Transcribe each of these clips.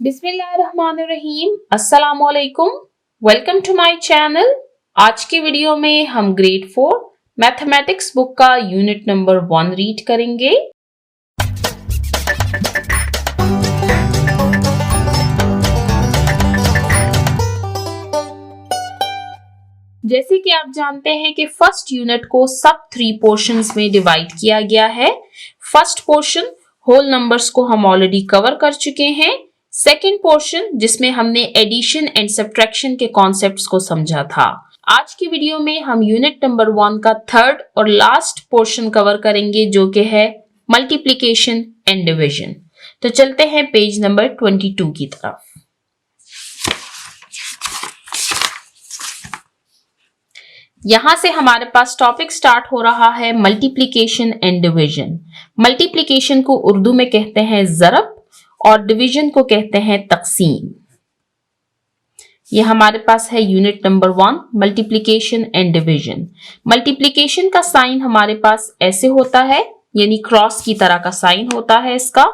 बिस्मिल्लाहिर्रहमानिर्रहीम, अस्सलामुअलैकुम। Welcome to my channel. आज की वीडियो में हम ग्रेड 4 मैथमेटिक्स बुक का यूनिट नंबर 1 रीड करेंगे। जैसे कि आप जानते हैं कि फर्स्ट यूनिट को सब 3 पोर्शंस में डिवाइड किया गया है। फर्स्ट पोर्शन होल नंबर्स को हम ऑलरेडी कवर कर चुके हैं। सेकेंड पोर्शन जिसमें हमने एडिशन एंड सब्ट्रैक्शन के कॉन्सेप्ट्स को समझा था। आज की वीडियो में हम यूनिट नंबर 1 का थर्ड और लास्ट पोर्शन कवर करेंगे जो कि है मल्टीप्लिकेशन एंड डिवीजन। तो चलते हैं पेज नंबर 22 की तरफ। यहां से हमारे पास टॉपिक स्टार्ट हो रहा है मल्टीप्लिकेशन एंड डिवीजन। मल्टीप्लिकेशन को उर्दू में कहते हैं ज़रब और डिवीजन को कहते हैं तकसीम। यह हमारे पास है unit number 1 multiplication and division. Multiplication का साइन हमारे पास ऐसे होता है, यानी क्रॉस की तरह का साइन होता है इसका,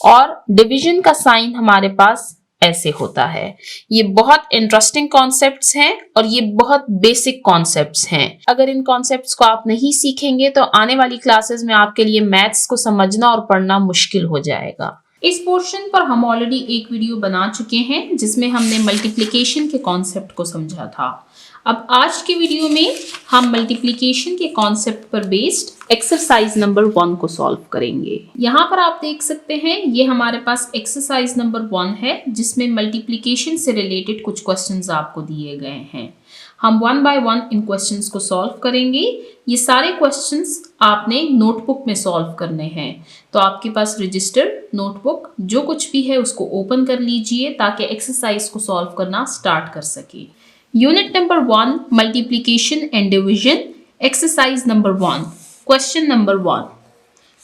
और डिवीजन का साइन हमारे पास ऐसे होता है। ये बहुत इंटरेस्टिंग कॉन्सेप्ट्स हैं और ये बहुत बेसिक कॉन्सेप्ट्स हैं। अगर इन कॉन्सेप्ट्स को आप नहीं सीखेंगे तो आने वाली क्लासेस में आपके लिए मैथ्स को समझना और पढ़ना मुश्किल हो जाएगा। इस पोर्शन पर हम ऑलरेडी एक वीडियो बना चुके हैं जिसमें हमने मल्टीप्लिकेशन के कॉन्सेप्ट को समझा था। अब आज की वीडियो में हम मल्टीप्लिकेशन के कॉन्सेप्ट पर बेस्ड एक्सरसाइज नंबर 1 को सॉल्व करेंगे। यहाँ पर आप देख सकते हैं ये हमारे पास एक्सरसाइज नंबर 1 है जिसमें मल्टीप्लिकेशन से रिलेटेड कुछ क्वेश्चंस आपको दिए गए हैं। हम 1 बाय 1 इन क्वेश्चंस को सॉल्व करेंगे। ये सारे क्वेश्चंस आपने नोटबुक में सॉल्व करने हैं। तो आपके पास रजिस्टर, नोटबुक जो कुछ भी है उसको ओपन कर लीजिए ताकि एक्सरसाइज को सॉल्व करना स्टार्ट कर सके। Unit number 1 multiplication and division, exercise number 1, question number 1,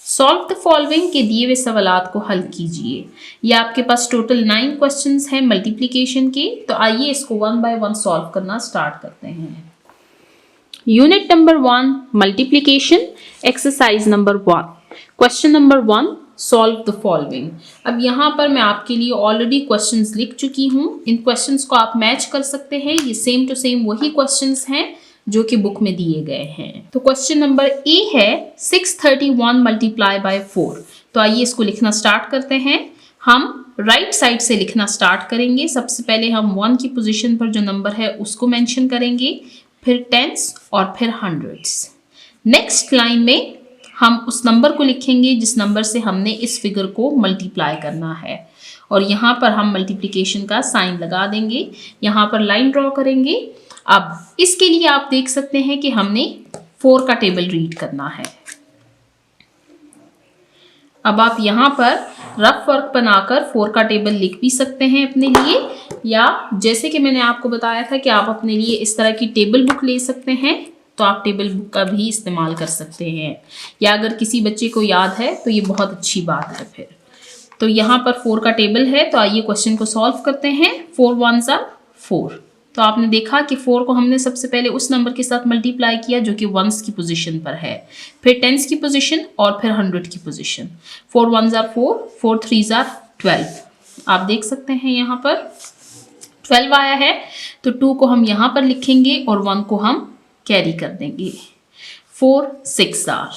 solve the following के दिए हुए सवालात को हल कीजिए। ये आपके पास टोटल 9 क्वेश्चंस हैं मल्टीप्लिकेशन के। तो आइए इसको 1 बाय 1 सॉल्व करना स्टार्ट करते हैं। Unit number 1 multiplication, exercise number 1, question number 1, solve the following. अब यहाँ पर मैं आपके लिए ऑलरेडी क्वेश्चंस लिख चुकी हूँ। इन क्वेश्चंस को आप मैच कर सकते हैं। ये सेम टू सेम वही क्वेश्चंस हैं जो कि बुक में दिए गए हैं। तो क्वेश्चन नंबर ए है 631 मल्टीप्लाई बाय 4। तो आइए इसको लिखना स्टार्ट करते हैं। हम राइट साइड से लिखना स्टार्ट करेंगे। सबसे पहले हम 1 की पोजीशन पर जो नंबर है उसको मेंशन करेंगे, फिर टेंस और फिर हंड्रेड्स। नेक्स्ट लाइन में हम उस नंबर को लिखेंगे जिस नंबर से हमने इस फिगर को मल्टीप्लाई करना है और यहाँ पर हम मल्टीप्लिकेशन का साइन लगा देंगे। यहाँ पर लाइन ड्रॉ करेंगे। अब इसके लिए आप देख सकते हैं कि हमने 4 का टेबल रीड करना है। अब आप यहाँ पर रफ वर्क बनाकर 4 का टेबल लिख भी सकते हैं अपने लिए, या जैसे कि मैंने आपको बताया था कि आप अपने लिए इस तरह की टेबल बुक ले सकते हैं, तो आप टेबल बुक का भी इस्तेमाल कर सकते हैं। या अगर किसी बच्चे को याद है तो ये बहुत अच्छी बात है फिर। तो यहाँ पर 4 का टेबल है। तो आइए क्वेश्चन को सॉल्व करते हैं। 4 1s are 4। तो आपने देखा कि 4 को हमने सबसे पहले उस नंबर के साथ मल्टीप्लाई किया जो कि 1s की पोजीशन पर है, फिर 10s की पोजीशन और फिर 100 की position. 4 1s are 4, 4 3s are 12। आप देख सकते हैं यहाँ पर 12 आया है। तो 2 को हम यहाँ पर लिखेंगे और 1 को हम कैरी कर देंगे। 4 6 are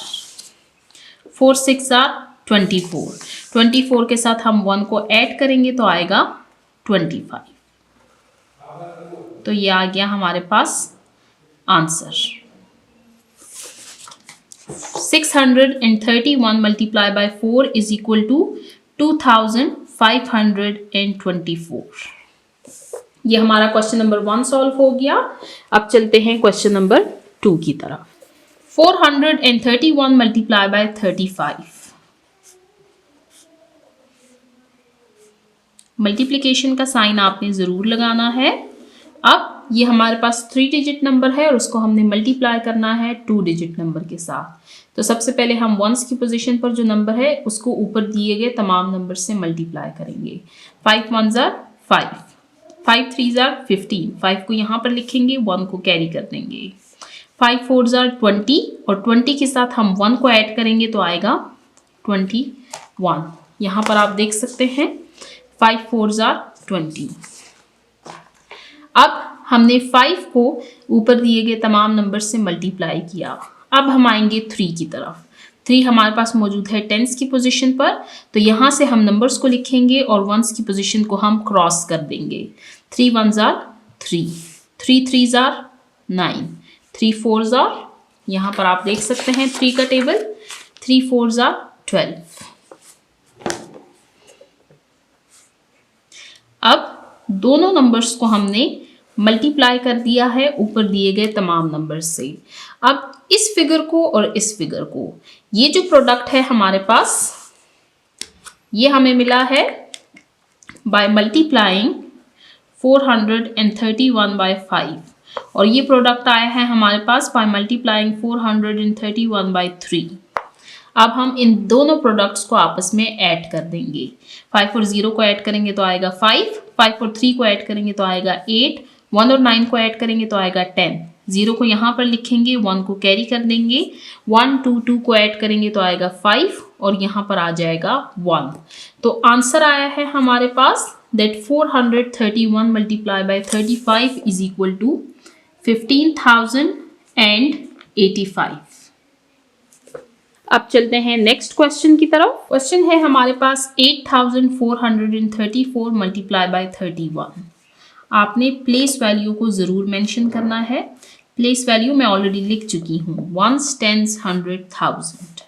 24। 24 के साथ हम 1 को ऐड करेंगे तो आएगा 25। तो ये आ गया हमारे पास answer. 631 multiply by 4 is equal to 2524। ये हमारा क्वेश्चन नंबर 1 सॉल्व हो गया। अब चलते हैं क्वेश्चन नंबर 2 की तरफ। 431 मल्टीप्लाई बाय 35। मल्टीप्लिकेशन का साइन आपने जरूर लगाना है। अब ये हमारे पास 3 डिजिट नंबर है और उसको हमने मल्टीप्लाई करना है 2 डिजिट नंबर के साथ। तो सबसे पहले हम 1s की पोजीशन पर जो नंबर है उसको ऊपर दिए गए तमाम नंबर से मल्टीप्लाई करेंगे। 5 1s are 5, 5 3s are 15। 5 को यहाँ पर लिखेंगे, 1 को कैरी कर देंगे। 5 4s are 20 और 20 के साथ हम 1 को ऐड करेंगे तो आएगा 21। यहाँ पर आप देख सकते हैं 5 4s are 20। अब हमने 5 को ऊपर दिए गए तमाम नंबर से मल्टीप्लाई किया। अब हम आएंगे 3 की तरफ। 3 हमारे पास मौजूद है टेंस की पोजीशन पर, तो यहाँ से हम नंबर्स को लिखेंगे और वंस की पोजीशन को हम क्रॉस कर देंगे। 3 1s are 3, 3 3s are 9, 3 4s are, यहाँ पर आप देख सकते हैं 3 का टेबल, 3 4s are 12। अब दोनों नंबर्स को हमने मल्टीप्लाई कर दिया है ऊपर दिए गए तमाम नंबर्स से। अब इस फिगर को और इस फिगर को, ये जो प्रोडक्ट है हमारे पास, ये हमें मिला है बाय मल्टीप्लाइंग 431 बाय 5, और ये प्रोडक्ट आया है हमारे पास बाय मल्टीप्लाइंग 431 बाय 3। अब हम इन दोनों प्रोडक्ट्स को आपस में ऐड कर देंगे। 5 और 0 को ऐड करेंगे तो आएगा 5, 5 और 3 को ऐड करेंगे तो आएगा 8, 1 और 9 को ऐड करेंगे तो आएगा 10, 0 को यहाँ पर लिखेंगे, 1 को कैरी कर देंगे, 1 2 2 को ऐड करेंगे तो आएगा 5 और यहाँ पर आ जाएगा 1। तो आंसर आया है हमारे पास that 431 multiply by 35 is equal to 15,085। अब चलते हैं नेक्स्ट क्वेश्चन की तरफ। क्वेश्चन है हमारे पास 8434 मल्टीप्लाई बाय 31। आपने प्लेस वैल्यू को ज़रूर मेंशन करना है। प्लेस वैल्यू मैं ऑलरेडी लिख चुकी हूँ, 1s 10s 100,000,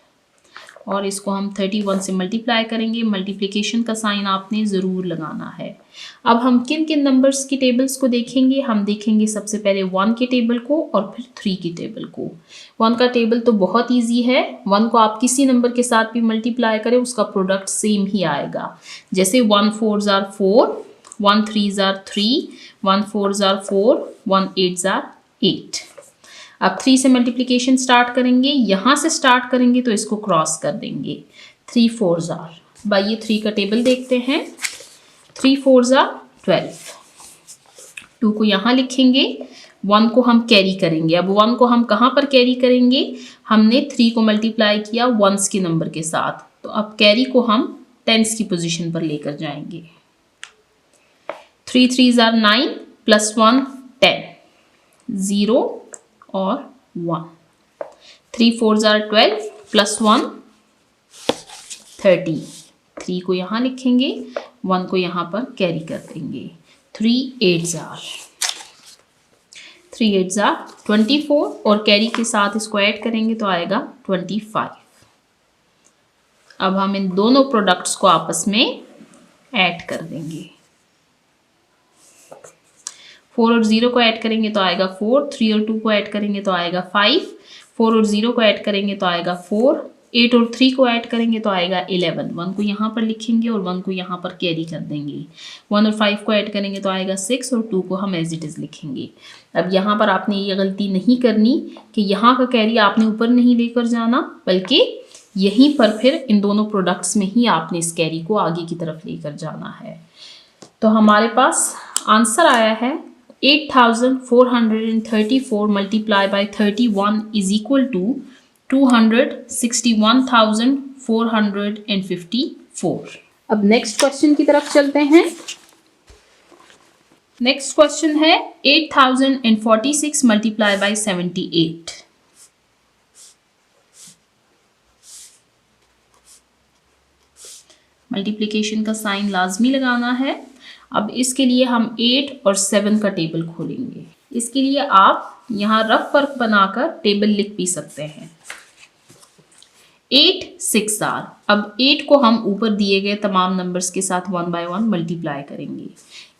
और इसको हम 31 से मल्टीप्लाई करेंगे। मल्टीप्लिकेशन का साइन आपने ज़रूर लगाना है। अब हम किन किन नंबर्स की टेबल्स को देखेंगे? हम देखेंगे सबसे पहले 1 के टेबल को और फिर 3 की टेबल को। 1 का टेबल तो बहुत ईजी है, 1 को आप किसी नंबर के साथ भी मल्टीप्लाई करें उसका प्रोडक्ट सेम ही आएगा। जैसे 1 4s are 4, 1 3s are 3, 1 4s are 4, 1 8s are 8। अब 3 से मल्टीप्लिकेशन स्टार्ट करेंगे, यहाँ से स्टार्ट करेंगे तो इसको क्रॉस कर देंगे। 3 4s are, बाइए 3 का टेबल देखते हैं। 3 4s are 12, 2 को यहाँ लिखेंगे, 1 को हम कैरी करेंगे। अब 1 को हम कहाँ पर कैरी करेंगे? हमने 3 को मल्टीप्लाई किया 1s के नंबर के साथ, तो अब कैरी को हम 10s की पोजीशन पर लेकर जाएंगे। 3 3s are 9 प्लस 1 10, 0 और 1। 3 4s are 12 प्लस 1 30, 3 को यहाँ लिखेंगे, 1 को यहाँ पर कैरी कर देंगे। 3 8s are 24, और कैरी के साथ इसको ऐड करेंगे तो आएगा 25। अब हम इन दोनों प्रोडक्ट्स को आपस में ऐड कर देंगे। 4 और 0 को ऐड करेंगे तो आएगा 4, 3 और 2 को ऐड करेंगे तो आएगा 5, 4 और 0 को ऐड करेंगे तो आएगा 4, 8 और 3 को ऐड करेंगे तो आएगा 11। 1 को यहाँ पर लिखेंगे और 1 को यहाँ पर कैरी कर देंगे। 1 और 5 को ऐड करेंगे तो आएगा 6, और 2 को हम एज इट इज़ लिखेंगे। अब यहाँ पर आपने ये गलती नहीं करनी कि यहाँ का कैरी आपने ऊपर नहीं लेकर जाना, बल्कि यहीं पर फिर इन दोनों प्रोडक्ट्स में ही आपने इस कैरी को आगे की तरफ लेकर जाना है। तो हमारे पास आंसर आया है 8434 multiply by 31 is equal to 261,454। अब नेक्स्ट क्वेश्चन की तरफ चलते हैं। नेक्स्ट क्वेश्चन है 8046 मल्टीप्लाई बाय 78। मल्टीप्लिकेशन का साइन लाजमी लगाना है। अब इसके लिए हम 8 और 7 का टेबल खोलेंगे। इसके लिए आप यहाँ रफ वर्क बनाकर टेबल लिख भी सकते हैं। 8 6 are, अब 8 को हम ऊपर दिए गए तमाम नंबर्स के साथ 1 by 1 मल्टीप्लाई करेंगे।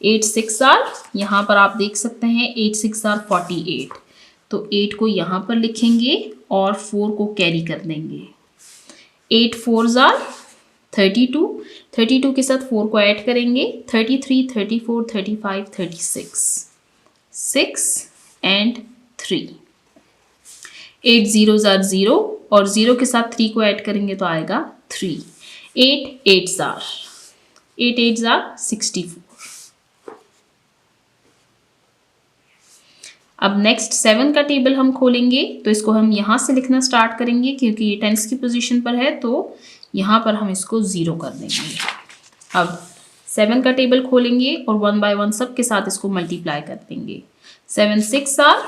8 6 are, यहाँ पर आप देख सकते हैं 8 6 are 48, तो 8 को यहाँ पर लिखेंगे और 4 को कैरी कर देंगे। 8 4s are 32, 32 के साथ 4 को ऐड करेंगे, 33 34 35 36, 6 and 3। 8 zeros are 0, और 0 के साथ 3 को ऐड करेंगे तो आएगा 3। 8 8s are 64। अब नेक्स्ट 7 का टेबल हम खोलेंगे, तो इसको हम यहाँ से लिखना स्टार्ट करेंगे क्योंकि ये टेंस की पोजीशन पर है, तो यहाँ पर हम इसको 0 कर देंगे। अब 7 का टेबल खोलेंगे और 1 बाय 1 सब के साथ इसको मल्टीप्लाई कर देंगे। 7 6 आर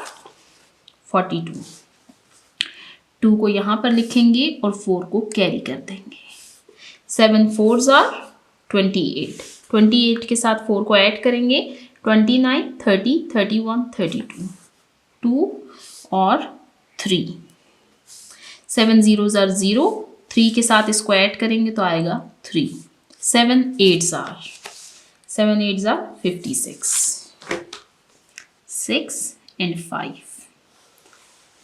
42। 2 को यहाँ पर लिखेंगे और 4 को कैरी कर देंगे। 7 4 आर 28। 28 के साथ 4 को ऐड करेंगे। 29 30 31 32। 2 और 3। 7 0 आर 0। 3 के साथ इसको ऐड करेंगे तो आएगा 3। 7 8 आर 56। 6 and 5।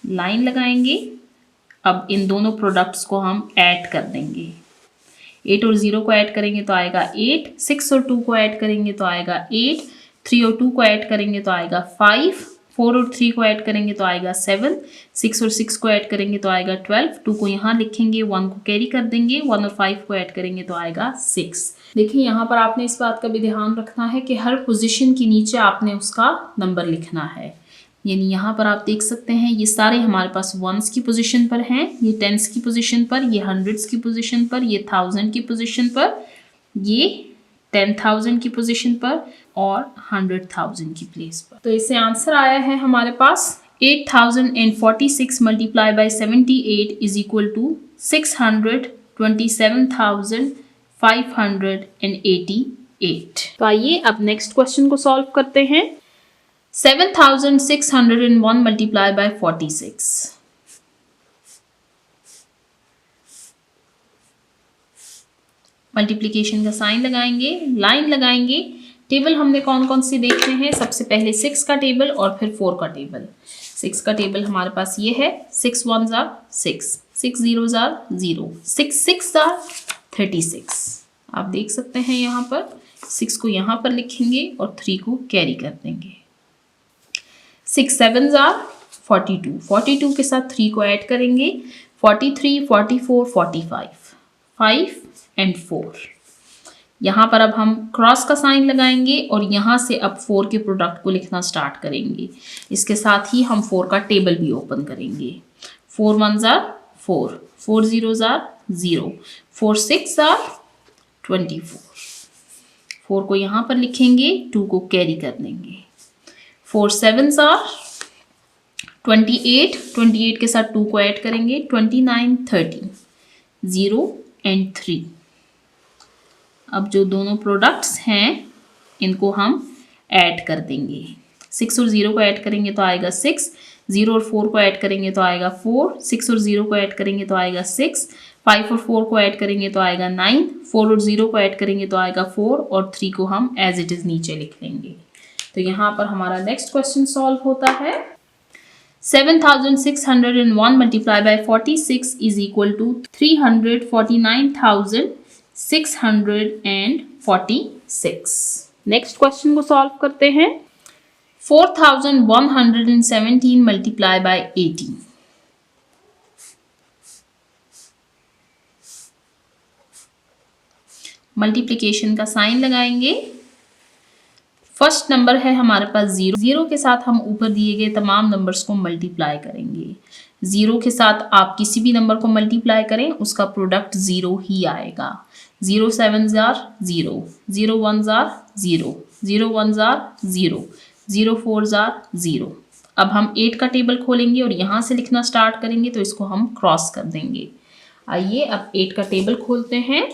लाइन लगाएंगे। अब इन दोनों प्रोडक्ट्स को हम ऐड कर देंगे। 8 और 0 को ऐड करेंगे तो आएगा 8। 6 और 2 को ऐड करेंगे तो आएगा 8। 3 और 2 को ऐड करेंगे तो आएगा 5। 4 और 3 को ऐड करेंगे तो आएगा 7। 6 और 6 को ऐड करेंगे तो आएगा 12। 2 को यहाँ लिखेंगे, 1 को कैरी कर देंगे। 1 और 5 को ऐड करेंगे तो आएगा 6। देखिए यहाँ पर आपने इस बात का भी ध्यान रखना है कि हर पोजीशन के नीचे आपने उसका नंबर लिखना है। यानी यहाँ पर आप देख सकते हैं ये सारे हमारे पास वंस की पोजीशन पर हैं, ये टेंस की पोजीशन पर, ये हंड्रेड्स की पोजीशन पर, ये 1000 की पोजीशन पर, ये 10,000 की पोजीशन पर और 100,000 की प्लेस पर। तो इससे आंसर आया है हमारे पास 8046 multiply by 78 is equal to 627,588। तो आइए अब नेक्स्ट क्वेश्चन को सॉल्व करते हैं। 7,601 मल्टीप्लाई बाय 46। मल्टीप्लिकेशन का साइन लगाएंगे, लाइन लगाएंगे। टेबल हमने कौन कौन सी देखने हैं? सबसे पहले 6 का टेबल और फिर 4 का टेबल। 6 का टेबल हमारे पास ये है। 6 1s are 6, 6 0s are 0, 6 6 are 36। आप देख सकते हैं यहाँ पर 6 को यहाँ पर लिखेंगे और 3 को कैरी कर देंगे। 6 7s आर 42। 42 के साथ 3 को ऐड करेंगे। 43 44 45। 5 and 4। यहाँ पर अब हम क्रॉस का साइन लगाएंगे और यहाँ से अब 4 के प्रोडक्ट को लिखना स्टार्ट करेंगे। इसके साथ ही हम 4 का टेबल भी ओपन करेंगे। 4 1s are 4, 4 0s are 0, 4 6 are 24। 4 को यहाँ पर लिखेंगे, 2 को कैरी कर देंगे। 4 7s आर 28। 28 के साथ 2 को ऐड करेंगे। 29 30, 0 and 3। अब जो दोनों प्रोडक्ट्स हैं इनको हम ऐड कर देंगे। 6 और 0 को ऐड करेंगे तो आएगा 6। 0 और 4 को ऐड करेंगे तो आएगा 4। 6 और 0 को ऐड करेंगे तो आएगा 6। 5 और 4 को ऐड करेंगे तो आएगा 9। 4 और 0 को ऐड करेंगे तो आएगा 4 और 3 को हम एज इट इज नीचे लिख लेंगे। तो यहाँ पर हमारा नेक्स्ट क्वेश्चन सॉल्व होता है। 7,601 multiply by 46 is equal to 349,646। Next question को सॉल्व करते हैं। 4,117 मल्टीप्लाई बाय 18। मल्टीप्लिकेशन का साइन लगाएंगे। फर्स्ट नंबर है हमारे पास 0। 0 के साथ हम ऊपर दिए गए तमाम नंबर्स को मल्टीप्लाई करेंगे। 0 के साथ आप किसी भी नंबर को मल्टीप्लाई करें उसका प्रोडक्ट 0 ही आएगा। 0 7s are 0, 0 1s are 0, 0 1s are 0, 0 4s are 0। अब हम 8 का टेबल खोलेंगे और यहाँ से लिखना स्टार्ट करेंगे तो इसको हम क्रॉस कर देंगे। आइए अब 8 का टेबल खोलते हैं।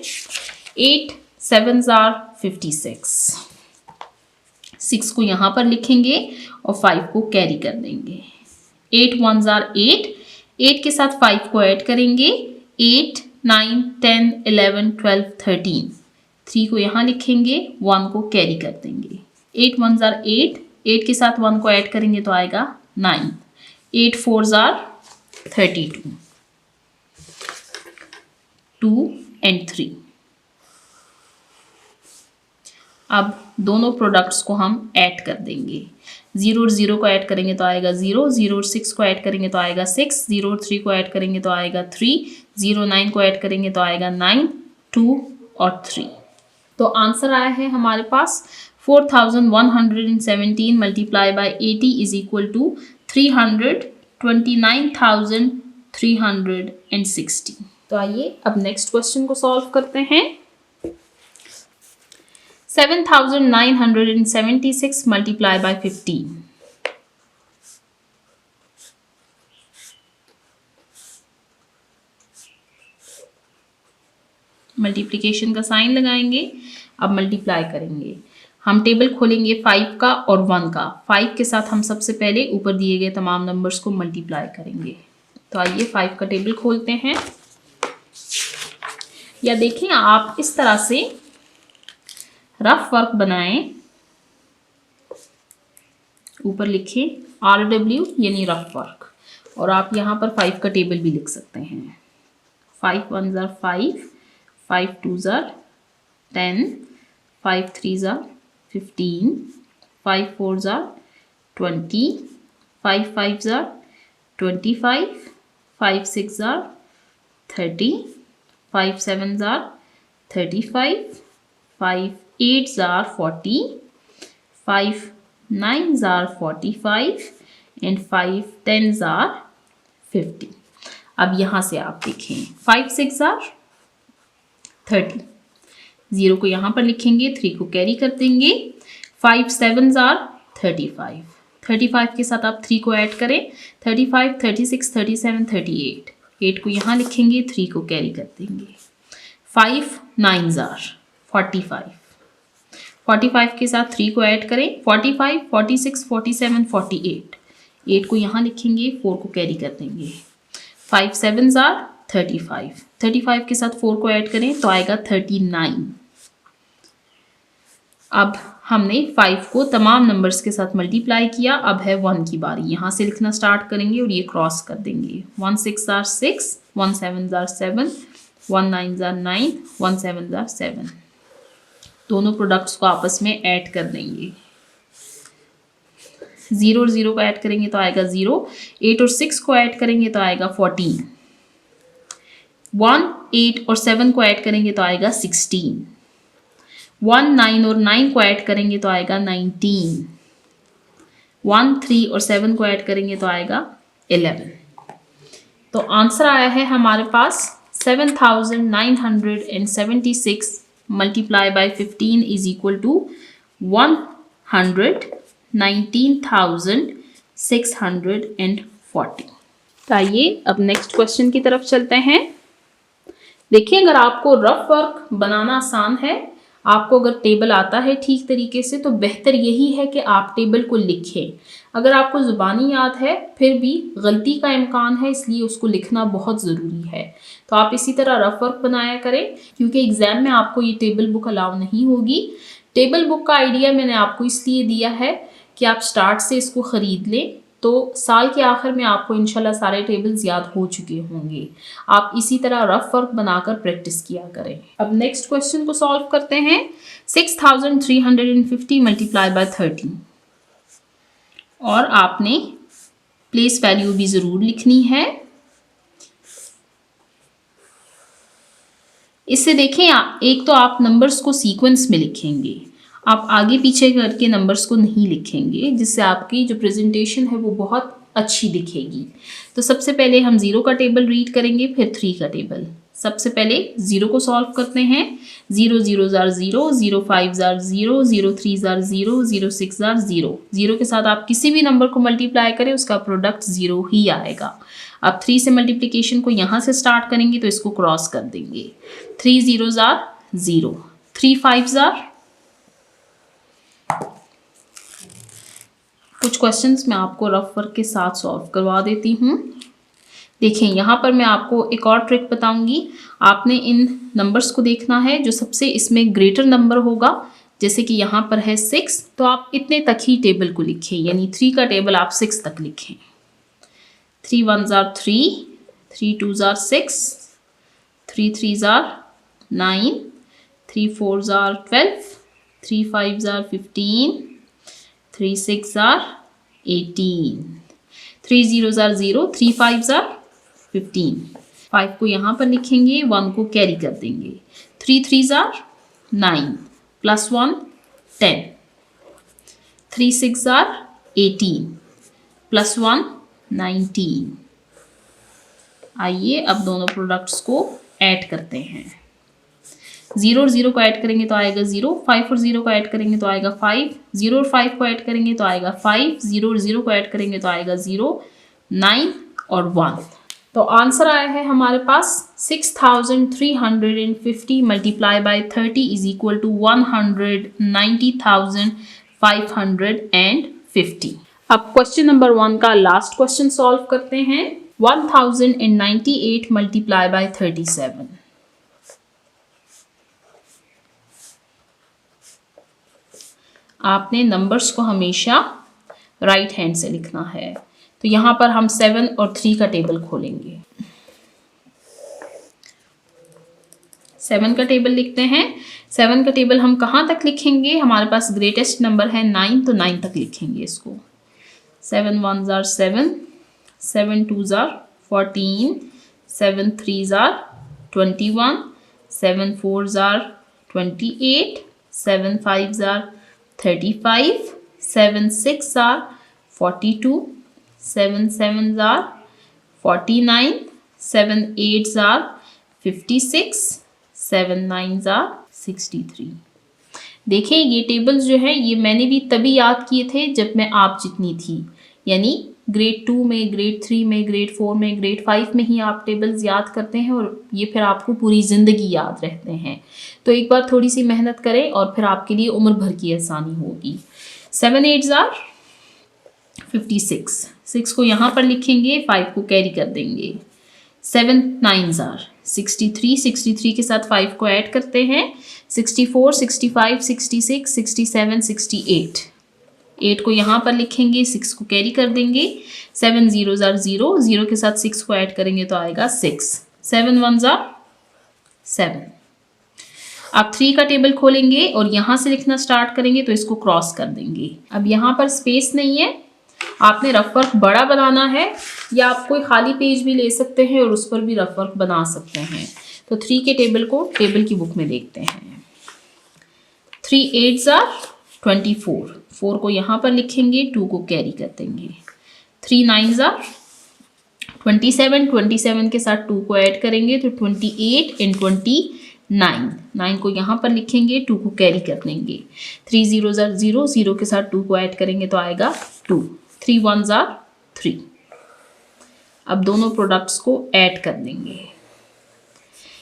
8 7s आर 56। 6 को यहाँ पर लिखेंगे और 5 को कैरी कर देंगे। 8 1s आर 8। 8 के साथ 5 को ऐड करेंगे। 8 9 10 11 12 13। 3 को यहाँ लिखेंगे, 1 को कैरी कर देंगे। 8 1s आर 8। 8 के साथ 1 को ऐड करेंगे तो आएगा 9। 8 4s आर 32। 2 and 3। अब दोनों प्रोडक्ट्स को हम ऐड कर देंगे। 0 और 0 को ऐड करेंगे तो आएगा 0, 0 और 6 को ऐड करेंगे तो आएगा 6, 0 और 3 को ऐड करेंगे तो आएगा 3, 0 9 को ऐड करेंगे तो आएगा 9, 2 और 3। तो आंसर आया है हमारे पास 4,117 multiply by 80 is equal to 329,360। तो आइए अब नेक्स्ट क्वेश्चन को सॉल्व करते हैं। 7,976 multiply by 15. मल्टीप्लिकेशन का साइन लगाएंगे, अब मल्टीप्लाई करेंगे। हम टेबल खोलेंगे 5 का और 1 का। 5 के साथ हम सबसे पहले ऊपर दिए गए तमाम नंबर्स को मल्टीप्लाई करेंगे। तो आइए 5 का टेबल खोलते हैं। या देखें, आप इस तरह से रफ वर्क बनाएं, ऊपर लिखें RW यानी रफ वर्क, और आप यहाँ पर 5 का टेबल भी लिख सकते हैं। 5 1 ज़ार 5, 5 2 ज़ार 10, 5 3 ज़ार 15, 5 4 ज़ार 20, 5 5 ज़ार 25, 5 6 ज़ार 30, 5 7 ज़ार 35, 5 8 ज़ार 40, 5 9 ज़ार 45 एंड 5 10 ज़ार 50। अब यहाँ से आप देखें 5 6 ज़ार 30, 0 को यहाँ पर लिखेंगे, 3 को कैरी कर देंगे। 5 7 ज़ार 35, 35 के साथ आप 3 को ऐड करें, 35 36 37 38, 8 को यहाँ लिखेंगे, 3 को कैरी कर देंगे। 5 9 ज़ार 45, 45 के साथ 3 को ऐड करें, 45 46 47 48, 8 को यहाँ लिखेंगे, 4 को कैरी कर देंगे। 5 7 ज़ार 35, 35 के साथ 4 को ऐड करें तो आएगा 39। अब हमने 5 को तमाम नंबर्स के साथ मल्टीप्लाई किया, अब है 1 की बारी। यहाँ से लिखना स्टार्ट करेंगे और ये क्रॉस कर देंगे। 1 6 ज़ार 6, 1 7 ज़ार 7, 1 9 ज़ार 9, 1 7 ज़ार 7। दोनों प्रोडक्ट्स को आपस में ऐड कर देंगे। 0 और 0 को ऐड करेंगे तो आएगा 0, 8 और 6 को ऐड करेंगे तो आएगा 14, 1 8 और 7 को ऐड करेंगे तो आएगा 16, 1 9 और 9 को ऐड करेंगे तो आएगा 19, 1 3 और 7 को ऐड करेंगे तो आएगा 11। तो आंसर आया है हमारे पास 7,976 multiply by 15 is equal to 119,640। तो आइए अब नेक्स्ट क्वेश्चन की तरफ चलते हैं। देखिए, अगर आपको रफ वर्क बनाना आसान है, आपको अगर टेबल आता है ठीक तरीके से, तो बेहतर यही है कि आप टेबल को लिखें। अगर आपको ज़ुबानी याद है फिर भी गलती का इम्कान है, इसलिए उसको लिखना बहुत ज़रूरी है। तो आप इसी तरह रफ वर्क बनाया करें, क्योंकि एग्ज़ाम में आपको ये टेबल बुक अलाउ नहीं होगी। टेबल बुक का आइडिया मैंने आपको इसलिए दिया है कि आप स्टार्ट से इसको ख़रीद लें, तो साल के आखिर में आपको इंशाल्लाह सारे टेबल्स याद हो चुके होंगे। आप इसी तरह रफ वर्क बनाकर प्रैक्टिस किया करें। अब नेक्स्ट क्वेश्चन को सॉल्व करते हैं। 6,350 मल्टीप्लाई बाय 30, और आपने प्लेस वैल्यू भी ज़रूर लिखनी है। इससे देखें, एक तो आप नंबर्स को सीक्वेंस में लिखेंगे, आप आगे पीछे करके नंबर्स को नहीं लिखेंगे, जिससे आपकी जो प्रेजेंटेशन है वो बहुत अच्छी दिखेगी। तो सबसे पहले हम 0 का टेबल रीड करेंगे, फिर 3 का टेबल। सबसे पहले 0 को सॉल्व करते हैं। 0 0 ज़ार 0, 0 5 ज़ार 0, 0 3 ज़ार 0, 0 6 ज़ार 0। 0 के साथ आप किसी भी नंबर को मल्टीप्लाई करें, उसका प्रोडक्ट 0 ही आएगा। अब 3 से मल्टीप्लिकेशन को यहाँ से स्टार्ट करेंगे तो इसको क्रॉस कर देंगे। 3 0 ज़ार 0, 3 5 ज़ार। कुछ क्वेश्चंस मैं आपको रफ वर्क के साथ सॉल्व करवा देती हूँ। देखें, यहाँ पर मैं आपको एक और ट्रिक बताऊंगी। आपने इन नंबर्स को देखना है, जो सबसे इसमें ग्रेटर नंबर होगा, जैसे कि यहाँ पर है 6, तो आप इतने तक ही टेबल को लिखें, यानी 3 का टेबल आप 6 तक लिखें। 3 1 ज़ार 3, 3 2 ज़ार 6, 3 3 ज़ार 9, 3 4 ज़ार 12, 3 5 ज़ार 15, 3 6 ज़ार 18, 3 0 ज़ार 0, 3 5 ज़ार 15। 5 को यहाँ पर लिखेंगे, 1 को कैरी कर देंगे। 3 3 ज़ार 9 प्लस 1 10, 3 6 ज़ार 18 प्लस 1 19। आइए अब दोनों प्रोडक्ट्स को ऐड करते हैं। 0 और 0 को ऐड करेंगे तो आएगा 0, 5 और 0 को ऐड करेंगे तो आएगा 5, 0 और 5 को ऐड करेंगे तो आएगा 5, 0 और 0 को ऐड करेंगे तो आएगा 0, 9 और 1। तो आंसर आया है हमारे पास 6350 multiply by 30 is equal to 190,550। अब क्वेश्चन नंबर 1 का लास्ट क्वेश्चन सॉल्व करते हैं। 1098 मल्टीप्लाई बाय 37। आपने नंबर्स को हमेशा राइट हैंड से लिखना है। तो यहाँ पर हम 7 और 3 का टेबल खोलेंगे। 7 का टेबल लिखते हैं। 7 का टेबल हम कहाँ तक लिखेंगे? हमारे पास ग्रेटेस्ट नंबर है 9, तो 9 तक लिखेंगे इसको। 7 1s are 7, 7 2s are 14, 7 3s are 21, 7 4s are 28, 7 5s are 35, 7 6s are 42, 7 7s are 49, 7 8s are 56, 7 9s are 63। देखें ये टेबल्स जो है ये मैंने भी तभी याद किए थे जब मैं आप जितनी थी, यानी ग्रेड 2 में, ग्रेड 3 में, ग्रेड 4 में, ग्रेड 5 में ही आप टेबल्स याद करते हैं और ये फिर आपको पूरी ज़िंदगी याद रहते हैं। तो एक बार थोड़ी सी मेहनत करें और फिर आपके लिए उम्र भर की आसानी होगी। 7 8s are 56, 6 को यहाँ पर लिखेंगे, 5 को कैरी कर देंगे। 7 9s are 63, 63 के साथ 5 को ऐड करते हैं। 64 65 66 67 68, 8 को यहाँ पर लिखेंगे, 6 को कैरी कर देंगे। 7 0s are 0, 0 के साथ 6 को ऐड करेंगे तो आएगा 6। 7 1s are 7। अब 3 का टेबल खोलेंगे और यहाँ से लिखना स्टार्ट करेंगे तो इसको क्रॉस कर देंगे। अब यहाँ पर स्पेस नहीं है, आपने रफ वर्क बड़ा बनाना है या आप कोई खाली पेज भी ले सकते हैं और उस पर भी रफ वर्क बना सकते हैं। तो 3 के टेबल को टेबल की बुक में देखते हैं। 3 8s are 24, 4 को यहाँ पर लिखेंगे, 2 को कैरी कर देंगे। 3 9s are 27, 27 के साथ 2 को ऐड करेंगे तो 28 and 29, 9 को यहाँ पर लिखेंगे, 2 को कैरी कर देंगे। 3 0s are 0, 0 के साथ 2 को ऐड करेंगे तो आएगा 2। 3 1s are 3। अब दोनों प्रोडक्ट्स को ऐड कर देंगे।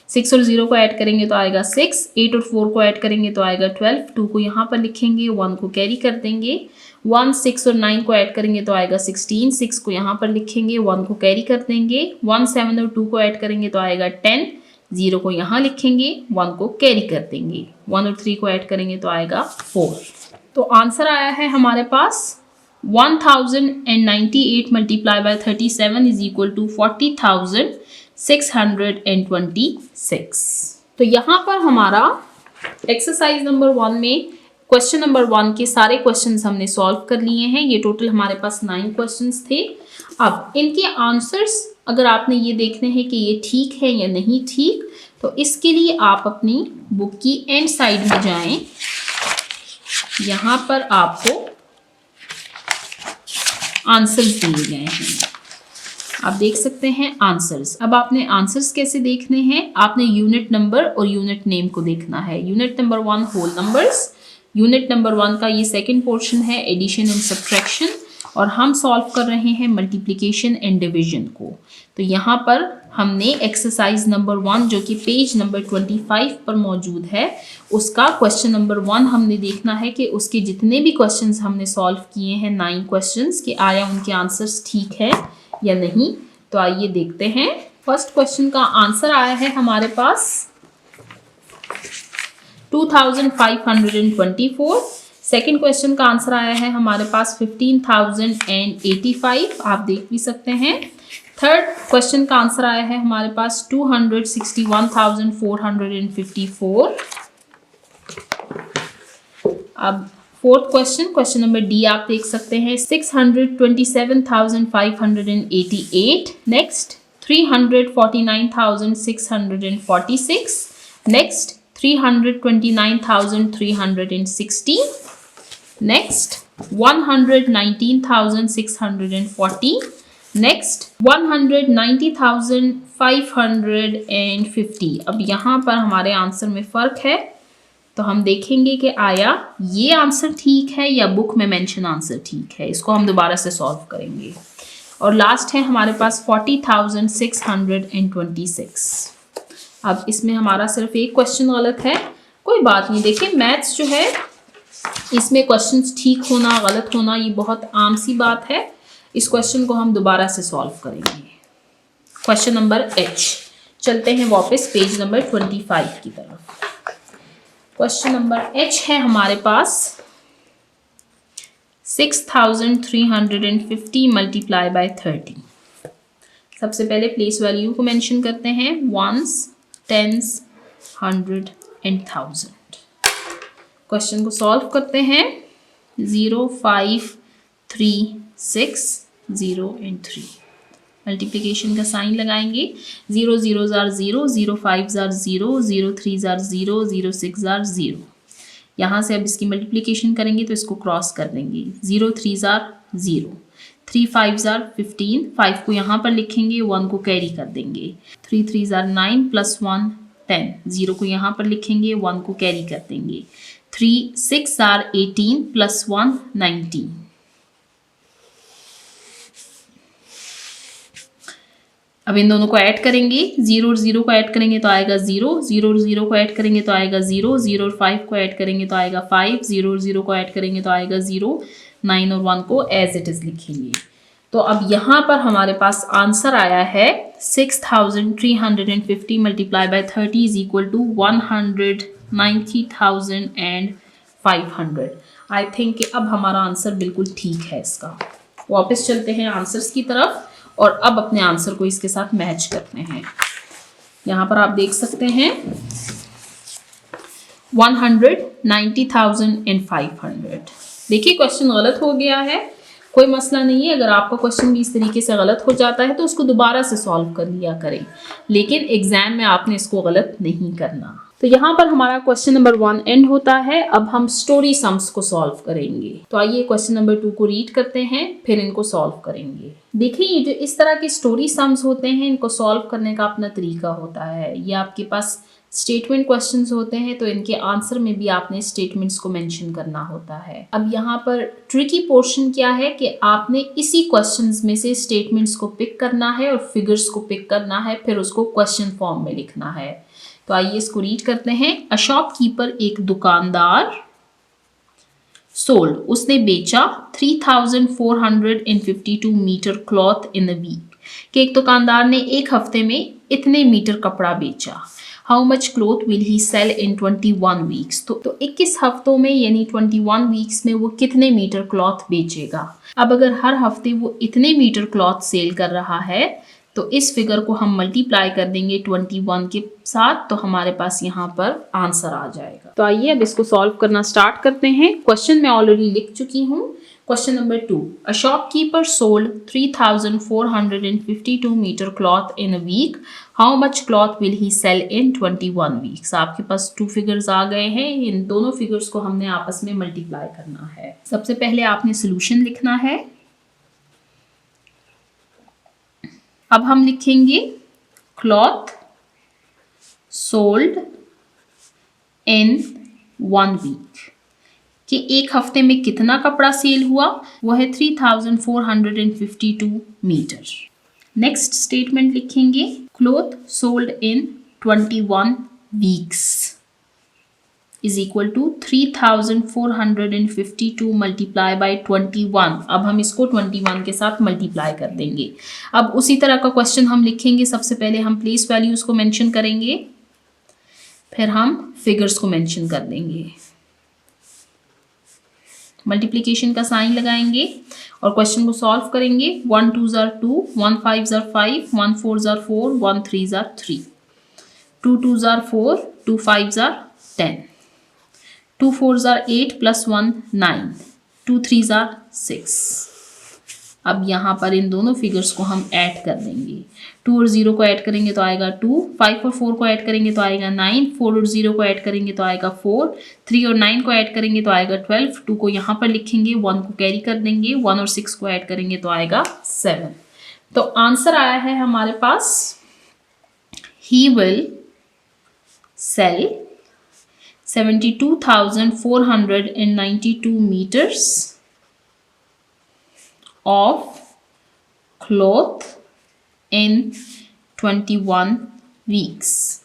6 और 0 को ऐड करेंगे तो आएगा 6, 8 और 4 को ऐड करेंगे तो आएगा 12, 2 को यहाँ पर लिखेंगे, 1 को कैरी कर देंगे। 1 6 और 9 को ऐड करेंगे तो आएगा 16, 6 को यहाँ पर लिखेंगे, 1 को कैरी कर देंगे। 1 7 और 2 को ऐड करेंगे तो आएगा 10, 0 को यहाँ लिखेंगे, 1 को कैरी कर देंगे। 1 और 3 को ऐड करेंगे तो आएगा 4। तो आंसर आया है हमारे पास 1098 multiply by 37 is equal to 40,626। तो यहाँ पर हमारा एक्सरसाइज नंबर 1 में क्वेश्चन नंबर 1 के सारे क्वेश्चंस हमने सॉल्व कर लिए हैं। ये टोटल हमारे पास 9 क्वेश्चंस थे। अब इनके आंसर्स अगर आपने ये देखने हैं कि ये ठीक है या नहीं ठीक, तो इसके लिए आप अपनी बुक की एंड साइड में जाएं। यहाँ पर आपको आंसर्स दिए गए हैं, आप देख सकते हैं आंसर्स। अब आपने आंसर्स कैसे देखने हैं? आपने यूनिट नंबर और यूनिट नेम को देखना है। Unit number 1 whole numbers, unit number 1 का ये सेकंड पोर्शन है एडिशन एंड सब्ट्रैक्शन, और हम सॉल्व कर रहे हैं मल्टीप्लिकेशन एंड डिवीजन को। तो यहाँ पर हमने एक्सरसाइज नंबर 1 जो कि पेज नंबर 25 पर मौजूद है, उसका क्वेश्चन नंबर 1 हमने देखना है कि उसके जितने भी क्वेश्चंस हमने सॉल्व किए हैं 9 क्वेश्चंस, कि आया उनके आंसर्स ठीक है या नहीं। तो आइए देखते हैं। फर्स्ट क्वेश्चन का आंसर आया है हमारे पास 2524। सेकंड क्वेश्चन का आंसर आया है हमारे पास 15,085, आप देख भी सकते हैं। थर्ड क्वेश्चन का आंसर आया है हमारे पास 261,454। अब फोर्थ क्वेश्चन नंबर डी आप देख सकते हैं 627,588। नेक्स्ट 349,646। नेक्स्ट 329,360। नेक्स्ट 119,640। नेक्स्ट 190,550। अब यहाँ पर हमारे आंसर में फ़र्क है, तो हम देखेंगे कि आया ये आंसर ठीक है या बुक में मेंशन आंसर ठीक है। इसको हम दोबारा से सॉल्व करेंगे। और लास्ट है हमारे पास 40,626। अब इसमें हमारा सिर्फ एक क्वेश्चन गलत है, कोई बात नहीं। देखिए मैथ्स जो है इसमें क्वेश्चंस ठीक होना गलत होना ये बहुत आम सी बात है। इस क्वेश्चन को हम दोबारा से सॉल्व करेंगे। Question number H। चलते हैं वापस पेज नंबर 25 की तरफ। क्वेश्चन नंबर H है हमारे पास 6,350 मल्टीप्लाई बाय 30। सबसे पहले प्लेस वैल्यू को मेंशन करते हैं, वंस, टेंस, 100 एंड 1000। क्वेश्चन को सॉल्व करते हैं। 0, 5, 3, 6, 0 एंड 3। मल्टीप्लिकेशन का साइन लगाएंगे। 0 0 जार 0, 0 5 जार 0, 0 3 जार 0, 0 6 जार 0। यहाँ से अब इसकी मल्टीप्लिकेशन करेंगे तो इसको क्रॉस कर देंगे। 0 3 जार 0, 3 5 जार 15, 5 को यहाँ पर लिखेंगे, 1 को कैरी कर देंगे। 3 3 जार 9 प्लस 1 10, 0 को यहाँ पर लिखेंगे, 1 को कैरी कर देंगे। 3 6 जार 18 प्लस 1 19। अब इन दोनों को ऐड करेंगे। 0 और 0 को ऐड करेंगे तो आएगा 0, 0 और 0 को ऐड करेंगे तो आएगा 0, 0 और 5 को ऐड करेंगे तो आएगा 5, 0 और 0 को ऐड करेंगे तो आएगा 0, 9 और 1 को एज इट इज़ लिखेंगे। तो अब यहाँ पर हमारे पास आंसर आया है 6,350 multiply by 30 is equal to 190,500। I think कि अब हमारा आंसर बिल्कुल ठीक है इसका। वापस चलते हैं आंसर्स की तरफ और अब अपने आंसर को इसके साथ मैच करते हैं। यहाँ पर आप देख सकते हैं 190,500। देखिए क्वेश्चन गलत हो गया है, कोई मसला नहीं है। अगर आपका क्वेश्चन भी इस तरीके से गलत हो जाता है तो उसको दोबारा से सॉल्व कर लिया करें, लेकिन एग्जाम में आपने इसको गलत नहीं करना। तो यहाँ पर हमारा क्वेश्चन नंबर 1 एंड होता है। अब हम स्टोरी सम्स को सॉल्व करेंगे। तो आइए क्वेश्चन नंबर 2 को रीड करते हैं, फिर इनको सॉल्व करेंगे। देखिए ये जो इस तरह के स्टोरी सम्स होते हैं, इनको सॉल्व करने का अपना तरीका होता है। ये आपके पास स्टेटमेंट क्वेश्चंस होते हैं, तो इनके आंसर में भी आपने स्टेटमेंट्स को मेंशन करना होता है। अब यहाँ पर ट्रिकी पोर्शन क्या है कि आपने इसी क्वेश्चंस में से स्टेटमेंट्स को पिक करना है और फिगर्स को पिक करना है, फिर उसको क्वेश्चन फॉर्म में लिखना है। तो आइए इसको रीड करते हैं। अ शॉपकीपर, एक दुकानदार, सोल्ड, उसने बेचा 3,452 metre cloth in a week, कि एक दुकानदार ने एक हफ्ते में इतने मीटर कपड़ा बेचा। How much cloth will he sell in 21 weeks, तो 21 हफ्तों में यानी 21 वीक्स में वो कितने मीटर क्लॉथ बेचेगा। अब अगर हर हफ्ते वो इतने मीटर क्लॉथ सेल कर रहा है तो इस फिगर को हम मल्टीप्लाई कर देंगे 21 के साथ, तो हमारे पास यहाँ पर आंसर आ जाएगा। तो आइए अब इसको सॉल्व करना स्टार्ट करते हैं। क्वेश्चन मैं ऑलरेडी लिख चुकी हूँ। Question number 2, a shopkeeper sold 3,452 metre cloth in a week, how much cloth will he sell in 21 weeks. आपके पास 2 फिगर्स आ गए हैं, इन दोनों फिगर्स को हमने आपस में मल्टीप्लाई करना है। सबसे पहले आपने सोल्यूशन लिखना है। अब हम लिखेंगे क्लॉथ सोल्ड इन 1 वीक, कि एक हफ्ते में कितना कपड़ा सेल हुआ, वो है 3,452 मीटर। नेक्स्ट स्टेटमेंट लिखेंगे cloth sold in 21 weeks is equal to 3,452 multiply by 21। अब हम इसको 21 के साथ मल्टीप्लाई कर देंगे। अब उसी तरह का क्वेश्चन हम लिखेंगे। सबसे पहले हम प्लेस वैल्यूज को मेंशन करेंगे, फिर हम फिगर्स को मेंशन कर देंगे, मल्टीप्लिकेशन का साइन लगाएंगे और क्वेश्चन को सॉल्व करेंगे। 1 2 jar 2, 1 5 jar 5, 1 4 jar 4, 1 3 jar 3, 2 2 jar 4, 2 5 jar 10, 2 4 jar 8 plus 1 9, 2 3 jar 6। अब यहाँ पर इन दोनों फिगर्स को हम ऐड कर देंगे। 2 और 0 को ऐड करेंगे तो आएगा 2, 5 और 4 को ऐड करेंगे तो आएगा 9, 4 और 0 को ऐड करेंगे तो आएगा 4, 3 और 9 को ऐड करेंगे तो आएगा 12, 2 को यहाँ पर लिखेंगे, 1 को कैरी कर देंगे, 1 और 6 को ऐड करेंगे तो आएगा 7, तो आंसर आया है हमारे पास, he will sell 72,492 meters of cloth in 21 weeks.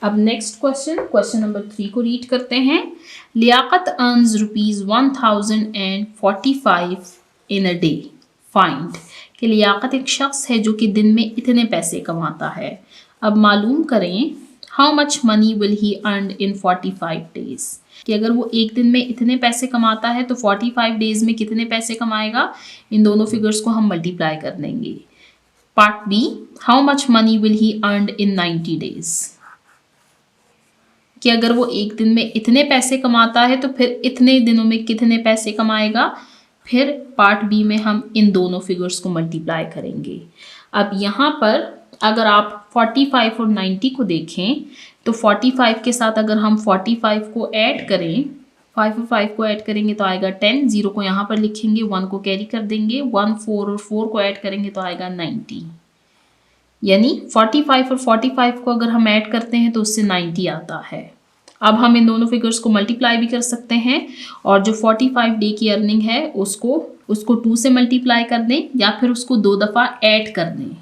अब नेक्स्ट क्वेश्चन नंबर 3 को रीड करते हैं। Liyaqat earns ₹1045 in a day, find. कि लियाकत एक शख्स है जो कि दिन में इतने पैसे कमाता है। अब मालूम करें how much money will he earn in 45 days, कि अगर वो एक दिन में इतने पैसे कमाता है तो 45 डेज में कितने पैसे कमाएगा। इन दोनों फिगर्स को हम मल्टीप्लाई कर देंगे। Part B, how much money will he earn in 90 days, कि अगर वो एक दिन में इतने पैसे कमाता है तो फिर इतने दिनों में कितने पैसे कमाएगा। फिर पार्ट बी में हम इन दोनों फिगर्स को मल्टीप्लाई करेंगे। अब यहाँ पर अगर आप 45 और 90 को देखें तो 45 के साथ अगर हम 45 को ऐड करें, 5 और 5 को ऐड करेंगे तो आएगा 10, 0 को यहाँ पर लिखेंगे, 1 को कैरी कर देंगे, 1 4 और 4 को ऐड करेंगे तो आएगा 90। यानी 45 और 45 को अगर हम ऐड करते हैं तो उससे 90 आता है। अब हम इन दोनों फिगर्स को मल्टीप्लाई भी कर सकते हैं और जो 45 डे की अर्निंग है उसको 2 से मल्टीप्लाई कर दें या फिर उसको 2 दफ़ा ऐड कर दें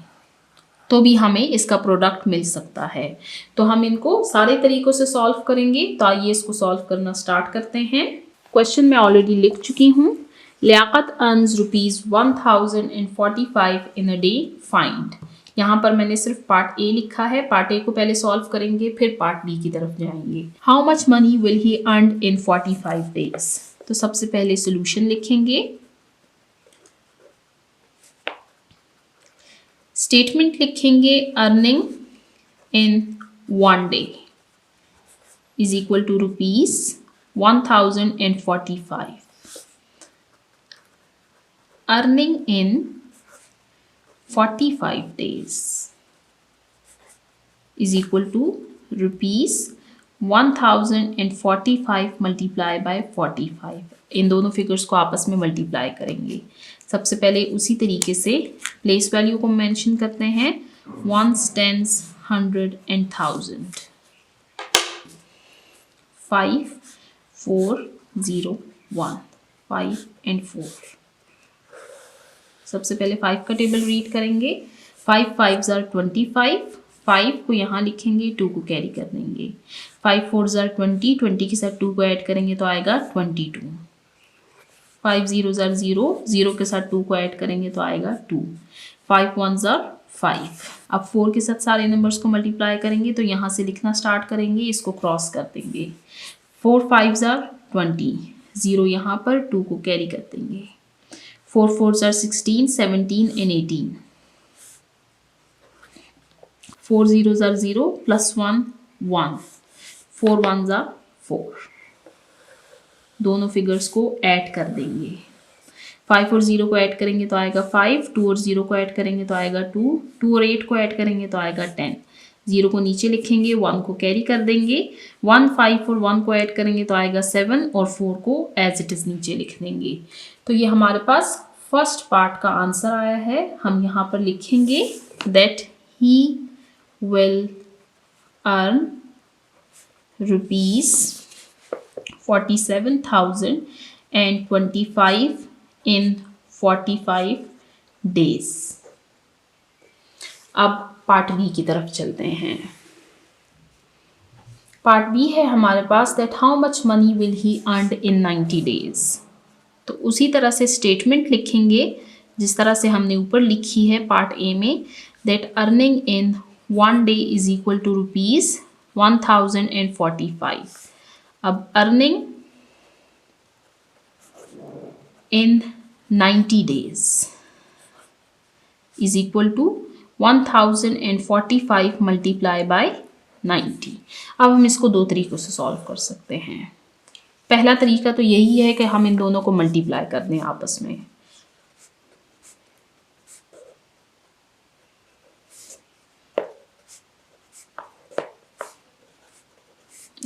तो भी हमें इसका प्रोडक्ट मिल सकता है। तो हम इनको सारे तरीकों से सॉल्व करेंगे। तो आइए इसको सॉल्व करना स्टार्ट करते हैं। क्वेश्चन मैं ऑलरेडी लिख चुकी हूँ। Liaquat earns ₹1045 in a day, find. यहाँ पर मैंने सिर्फ पार्ट ए लिखा है। पार्ट ए को पहले सॉल्व करेंगे फिर पार्ट बी की तरफ जाएंगे। How much money will he earn in 45 days. तो सबसे पहले सोल्यूशन लिखेंगे। स्टेटमेंट लिखेंगे earning in 1 day is equal to ₹1045। Earning in 45 days is equal to ₹1045 multiply by 45। इन दोनों फिगर्स को आपस में मल्टीप्लाई करेंगे। सबसे पहले उसी तरीके से प्लेस वैल्यू को मेंशन करते हैं। 1s, 10s, 100 and 1000। 5 4 0 1, 5 and 4। सबसे पहले 5 का टेबल रीड करेंगे। 5 5s are 25, 5 को यहाँ लिखेंगे, 2 को कैरी कर देंगे। 5 4s are 20, 20 के साथ 2 को ऐड करेंगे तो आएगा 22। 5 0s are 0, 0 के साथ 2 को ऐड करेंगे तो आएगा 2। 5 1s are 5। अब 4 के साथ सारे नंबर्स को मल्टीप्लाई करेंगे तो यहाँ से लिखना स्टार्ट करेंगे, इसको क्रॉस कर देंगे। 4 5s are 20, 0 यहाँ पर, 2 को कैरी कर देंगे। 4 4s are 16, 17 and 18। 4 0s are 0, plus 1 1, 4 1s are 4। दोनों फिगर्स को ऐड कर देंगे। 5 और 0 को ऐड करेंगे तो आएगा 5, 2 और 0 को ऐड करेंगे तो आएगा 2, 2 और 8 को ऐड करेंगे तो आएगा 10। 0 को नीचे लिखेंगे, 1 को कैरी कर देंगे। 1 5 और 1 को ऐड करेंगे तो आएगा 7 और 4 को एज इट इज़ नीचे लिख देंगे। तो ये हमारे पास फर्स्ट पार्ट का आंसर आया है। हम यहाँ पर लिखेंगे that he will earn ₹47,025 in 45 days. अब पार्ट बी की तरफ चलते हैं। पार्ट बी है हमारे पास that how much money will he earn in 90 days. तो उसी तरह से स्टेटमेंट लिखेंगे जिस तरह से हमने ऊपर लिखी है पार्ट ए में, that earning in 1 day is equal to ₹1045। अब earning in 90 days is equal to 1045 multiply by 90। अब हम इसको 2 तरीकों से सॉल्व कर सकते हैं। पहला तरीका तो यही है कि हम इन दोनों को मल्टीप्लाई कर दें आपस में।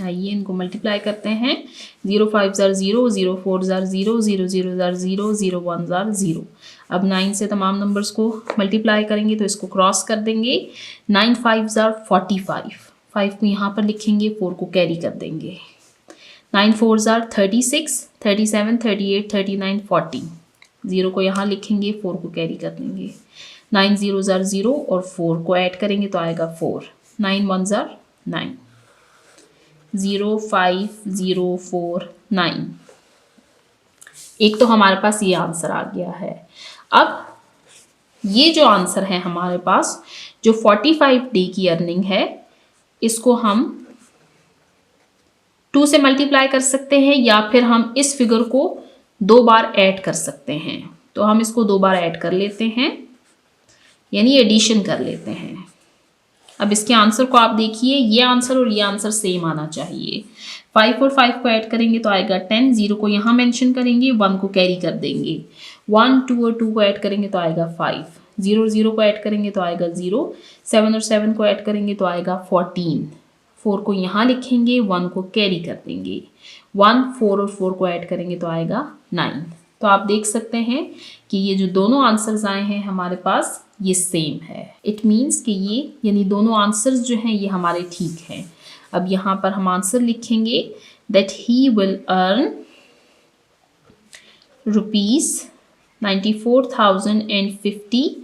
आइए इनको मल्टीप्लाई करते हैं। 0 5 ज़ार 0, 0 4 ज़ार 0, 0 0 ज़ार 0, 0 1 ज़ार 0। अब 9 से तमाम नंबर्स को मल्टीप्लाई करेंगे तो इसको क्रॉस कर देंगे। 9 5 ज़ार 45, 5 को यहाँ पर लिखेंगे, 4 को कैरी कर देंगे। 9 4 ज़ार 36, 37 38 39 40, 0 को यहाँ लिखेंगे, 4 को कैरी कर देंगे। 9 0 ज़ार 0 और 4 को ऐड करेंगे तो आएगा 4। 9 1 ज़ार 9, 0 5 0 4 9। एक तो हमारे पास ये आंसर आ गया है। अब ये जो आंसर है हमारे पास, जो 45 डे की अर्निंग है, इसको हम 2 से मल्टीप्लाई कर सकते हैं या फिर हम इस फिगर को 2 बार ऐड कर सकते हैं। तो हम इसको 2 बार ऐड कर लेते हैं, यानी एडिशन कर लेते हैं। अब इसके आंसर को आप देखिए, ये आंसर और ये आंसर सेम आना चाहिए। 5 और 5 को ऐड करेंगे तो आएगा 10, 0 को यहाँ मेंशन करेंगे, 1 को कैरी कर देंगे। 1 2 और 2 को ऐड करेंगे तो आएगा 5, 0 0 को ऐड करेंगे तो आएगा 0, 7 और 7 को ऐड करेंगे तो आएगा 14, 4 को यहाँ लिखेंगे, 1 को कैरी कर देंगे। 1 4 और 4 को ऐड करेंगे तो आएगा 9। तो आप देख सकते हैं कि ये जो दोनों आंसर्स आए हैं हमारे पास, ये सेम है। इट मीन्स कि ये यानी दोनों आंसर्स जो हैं ये हमारे ठीक हैं। अब यहाँ पर हम आंसर लिखेंगे that he will earn ₹94,050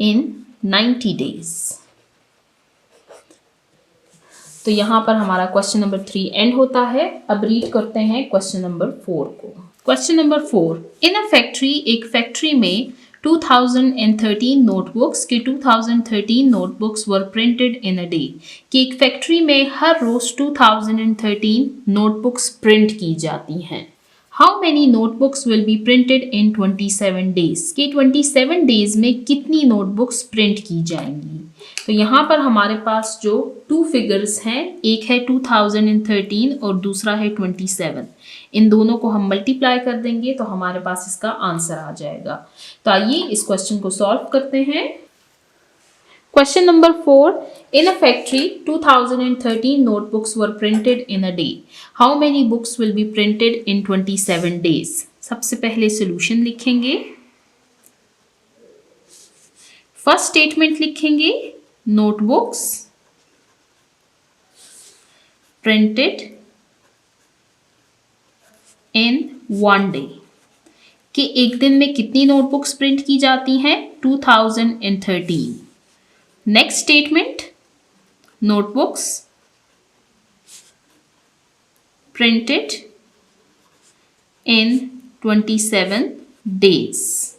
in 90 days. तो यहाँ पर हमारा क्वेश्चन नंबर 3 एंड होता है। अब रीड करते हैं क्वेश्चन नंबर 4 को। Question number 4, in a factory, एक फैक्ट्री में 2013 नोटबुक्स के 2013 notebooks were printed in a day, कि एक फैक्ट्री में हर रोज 2013 नोटबुक्स प्रिंट की जाती हैं। How many notebooks will be printed in 27 days, कि 27 डेज में कितनी नोटबुक्स प्रिंट की जाएंगी। तो यहाँ पर हमारे पास जो 2 फिगर्स हैं, एक है 2013 और दूसरा है 27। इन दोनों को हम मल्टीप्लाई कर देंगे तो हमारे पास इसका आंसर आ जाएगा। तो आइए इस क्वेश्चन को सॉल्व करते हैं। Question number 4, in a factory 2013 notebooks were printed in a day. How many books will be printed in 27 days? सबसे पहले सॉल्यूशन लिखेंगे। फर्स्ट स्टेटमेंट लिखेंगे, नोटबुक्स प्रिंटेड इन 1 डे, कि एक दिन में कितनी नोटबुक्स प्रिंट की जाती हैं, 2013। Next statement, notebooks printed in 27 days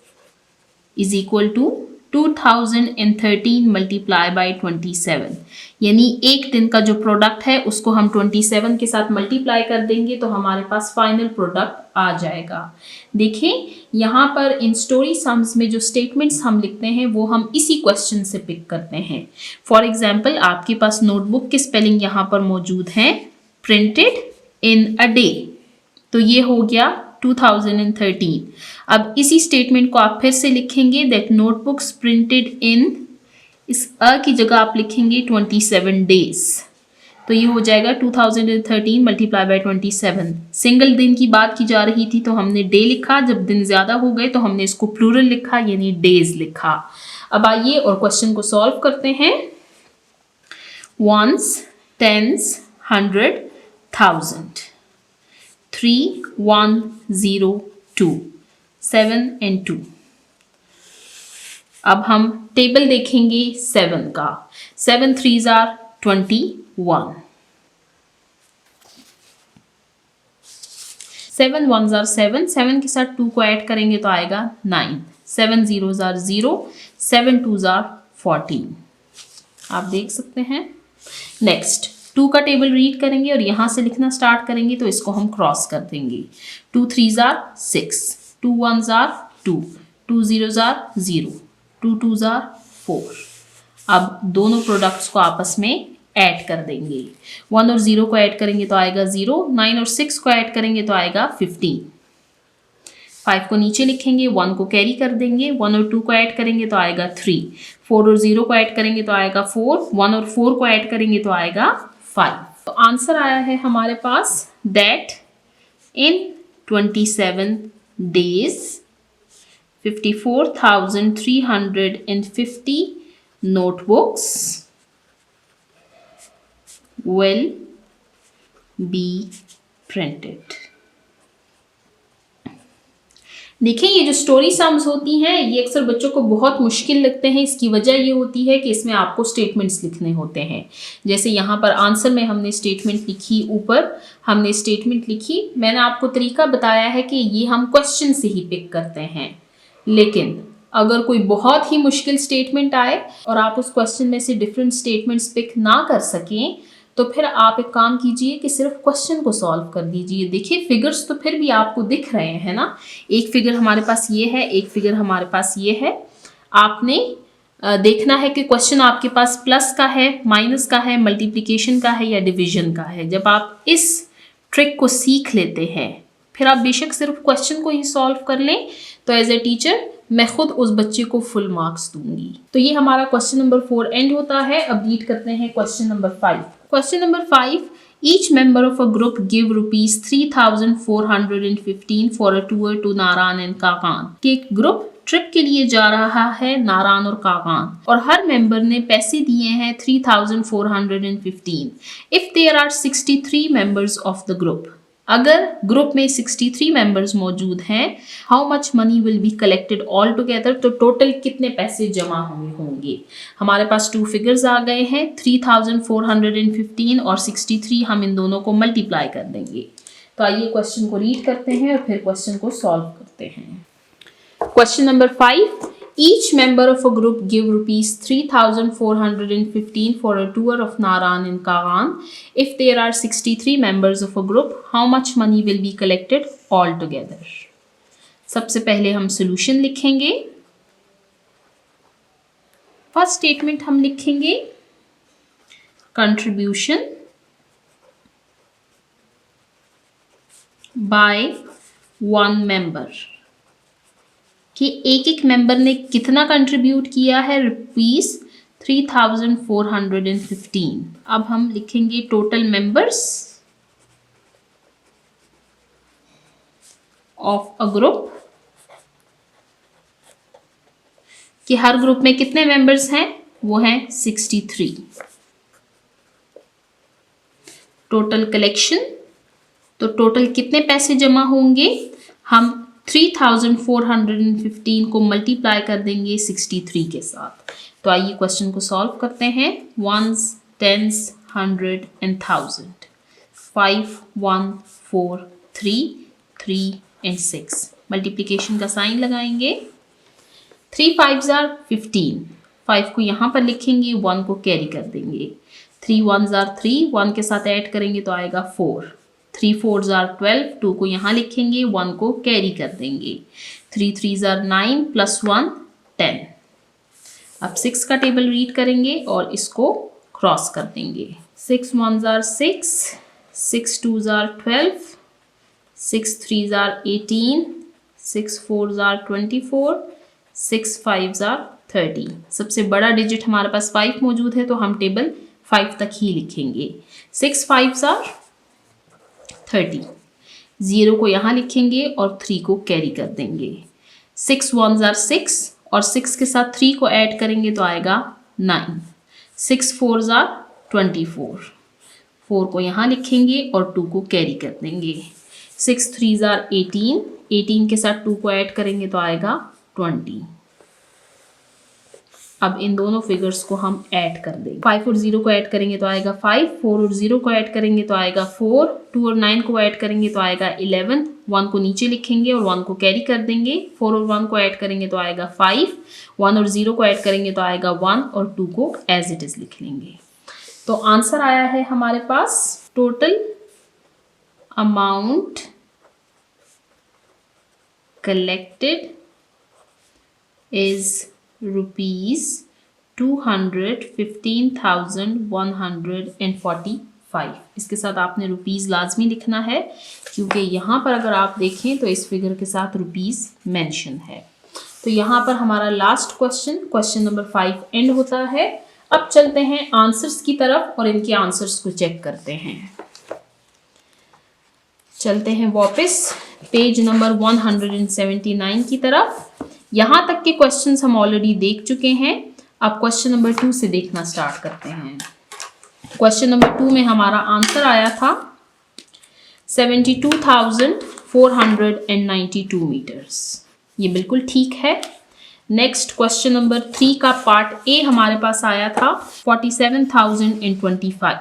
is equal to 2013 multiply by 27, यानी एक दिन का जो प्रोडक्ट है उसको हम 27 के साथ मल्टीप्लाई कर देंगे तो हमारे पास फाइनल प्रोडक्ट आ जाएगा। देखिए यहाँ पर इन स्टोरी सम्स में जो स्टेटमेंट्स हम लिखते हैं वो हम इसी क्वेश्चन से पिक करते हैं। फॉर एग्जाम्पल, आपके पास नोटबुक की स्पेलिंग यहाँ पर मौजूद है, प्रिंटेड इन अ डे, तो ये हो गया 2013। अब इसी स्टेटमेंट को आप फिर से लिखेंगे दैट नोटबुक्स प्रिंटेड इन, इस अ की जगह आप लिखेंगे 27 डेज, तो ये हो जाएगा 2013 मल्टीप्लाई बाय 27। सिंगल दिन की बात की जा रही थी तो हमने डे लिखा, जब दिन ज़्यादा हो गए तो हमने इसको प्लूरल लिखा यानी डेज लिखा। अब आइए और क्वेश्चन को सॉल्व करते हैं। Ones, tens, 100, 1000, 3 1 0 2, 7 and 2। अब हम टेबल देखेंगे 7 का। 7 3s are 21, 7 1s are 7, 7 के साथ 2 को ऐड करेंगे तो आएगा 9, 7 0s are 0, 7 2s are 14। आप देख सकते हैं। नेक्स्ट 2 का टेबल रीड करेंगे और यहाँ से लिखना स्टार्ट करेंगे तो इसको हम क्रॉस कर देंगे। 2 3s are 6, 2 1s are 2, 2 0s are 0, 2 2s are 4। अब दोनों प्रोडक्ट्स को आपस में ऐड कर देंगे। 1 और 0 को ऐड करेंगे तो आएगा 0, 9 और 6 को ऐड करेंगे तो आएगा 15। 5 को नीचे लिखेंगे, 1 को कैरी कर देंगे, 1 और 2 को ऐड करेंगे तो आएगा 3, 4 और 0 को ऐड करेंगे तो आएगा 4, 1 और 4 को ऐड करेंगे तो आएगा 5। तो आंसर आया है हमारे पास that in 27 days 54,350 notebooks will be printed. देखिए ये जो स्टोरी सम्स होती हैं ये अक्सर बच्चों को बहुत मुश्किल लगते हैं। इसकी वजह ये होती है कि इसमें आपको स्टेटमेंट्स लिखने होते हैं। जैसे यहाँ पर आंसर में हमने स्टेटमेंट लिखी, ऊपर हमने स्टेटमेंट लिखी। मैंने आपको तरीका बताया है कि ये हम क्वेश्चन से ही पिक करते हैं, लेकिन अगर कोई बहुत ही मुश्किल स्टेटमेंट आए और आप उस क्वेश्चन में से डिफरेंट स्टेटमेंट्स पिक ना कर सकें तो फिर आप एक काम कीजिए कि सिर्फ क्वेश्चन को सॉल्व कर दीजिए। देखिए फिगर्स तो फिर भी आपको दिख रहे हैं ना, एक फिगर हमारे पास ये है, एक फिगर हमारे पास ये है। आपने देखना है कि क्वेश्चन आपके पास प्लस का है, माइनस का है, मल्टीप्लिकेशन का है या डिवीजन का है। जब आप इस ट्रिक को सीख लेते हैं फिर आप बेशक सिर्फ क्वेश्चन को ही सॉल्व कर लें तो एज ए टीचर मैं खुद उस बच्चे को फुल मार्क्स दूंगी। तो ये हमारा क्वेश्चन नंबर 4 एंड होता है। अब रीड करते हैं question number 5। Question number 5, each member of a group give rupees 3,415 for a tour to Naran and Kaghan. कि एक ग्रुप ट्रिप के लिए जा रहा है नारान और काकान और हर मेंबर ने पैसे दिए हैं 3,415। If there are 63 members of the group, अगर ग्रुप में 63 मेंबर्स मौजूद हैं, how much money will be collected all together, तो टोटल कितने पैसे जमा हुए होंगे। हमारे पास 2 फिगर्स आ गए हैं, 3,415 और 63। हम इन दोनों को मल्टीप्लाई कर देंगे। तो आइए क्वेश्चन को रीड करते हैं और फिर क्वेश्चन को सॉल्व करते हैं। Question number 5, each member of a group give rupees 3,415 for a tour of Naran and Kagan. If there are 63 members of a group, how much money will be collected all together? सबसे पहले हम solution लिखेंगे। First statement हम लिखेंगे contribution by one member, कि एक एक member ने कितना कंट्रीब्यूट किया है, रुपीज 3,415। अब हम लिखेंगे total members of a group, कि हर ग्रुप में कितने मेंबर्स हैं, वो हैं 63। टोटल कलेक्शन, तो टोटल कितने पैसे जमा होंगे, हम 3,415 को मल्टीप्लाई कर देंगे 63 के साथ। तो आइए क्वेश्चन को सॉल्व करते हैं। 1s, 10s, 100 and 1000। 5, 1, 4, 3, 3 and 6। Multiplication का साइन लगाएंगे। 3 5s are 15। 5 को यहाँ पर लिखेंगे, 1 को कैरी कर देंगे। 3 1s are 3, 1 के साथ ऐड करेंगे तो आएगा 4। 3 4s are 12, 2 को यहाँ लिखेंगे, 1 को कैरी कर देंगे। 3 3s are 9 प्लस 1 10। अब 6 का टेबल रीड करेंगे और इसको क्रॉस कर देंगे। 6 1s are 6, 6 2s are 12, 6 3s are 18, 6 4s are 24, 6 5s are 30। सबसे बड़ा डिजिट हमारे पास 5 मौजूद है तो हम टेबल 5 तक ही लिखेंगे। 6 5s are 30। 0 को यहाँ लिखेंगे और 3 को कैरी कर देंगे। 6 1s are 6 और 6 के साथ 3 को ऐड करेंगे तो आएगा 9। 6 4s are 24। 4 को यहाँ लिखेंगे और 2 को कैरी कर देंगे। 6 3s are 18। 18 के साथ 2 को ऐड करेंगे तो आएगा 20। अब इन दोनों फिगर्स को हम ऐड कर देंगे। 5 और 0 को ऐड करेंगे तो आएगा 5, 4 और 0 को ऐड करेंगे तो आएगा 4, 2 और 9 को ऐड करेंगे तो आएगा 11, 1 को नीचे लिखेंगे और 1 को कैरी कर देंगे। 4 और 1 को ऐड करेंगे तो आएगा 5, 1 और 0 को ऐड करेंगे तो आएगा 1 और 2 को एज इट इज लिख लेंगे। तो आंसर आया है हमारे पास total amount collected is rupees 215,145। इसके साथ आपने रुपीज लाजमी लिखना है क्योंकि यहाँ पर अगर आप देखें तो इस फिगर के साथ रुपीज मेंशन है। तो यहाँ पर हमारा last question, question number 5 and होता है। अब चलते हैं आंसर्स की तरफ और इनके आंसर्स को चेक करते हैं। चलते हैं वापस पेज नंबर 179 की तरफ। यहाँ तक के क्वेश्चंस हम ऑलरेडी देख चुके हैं। अब क्वेश्चन नंबर 2 से देखना स्टार्ट करते हैं। क्वेश्चन नंबर 2 में हमारा आंसर आया था 72,492 मीटर्स। ये बिल्कुल ठीक है। नेक्स्ट क्वेश्चन नंबर 3 का पार्ट ए हमारे पास आया था 47,025